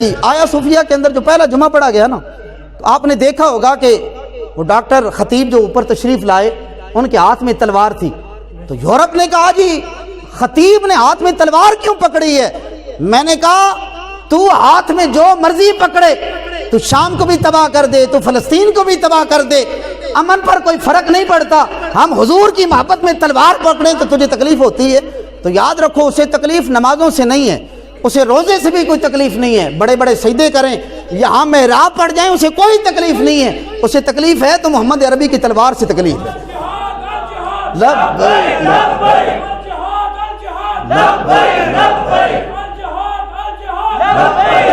آیا صوفیہ کے اندر جو پہلا جمعہ پڑھا گیا نا، تو آپ نے دیکھا ہوگا کہ وہ ڈاکٹر خطیب جو اوپر تشریف لائے ان کے ہاتھ میں تلوار تھی، تو یورپ نے کہا جی خطیب نے ہاتھ میں تلوار کیوں پکڑی ہے؟ میں نے کہا تو ہاتھ میں جو مرضی پکڑے، تو شام کو بھی تباہ کر دے، تو فلسطین کو بھی تباہ کر دے، امن پر کوئی فرق نہیں پڑتا۔ ہم حضور کی محبت میں تلوار پکڑیں تو تجھے تکلیف ہوتی ہے، تو یاد رکھو اسے تکلیف نمازوں سے نہیں ہے، اسے روزے سے بھی کوئی تکلیف نہیں ہے، بڑے بڑے سجدے کریں، یہاں محراب پڑ جائیں، اسے کوئی تکلیف نہیں ہے، اسے تکلیف ہے تو محمد عربی کی تلوار سے تکلیف ہے۔ لبیک لبیک لبیک لبیک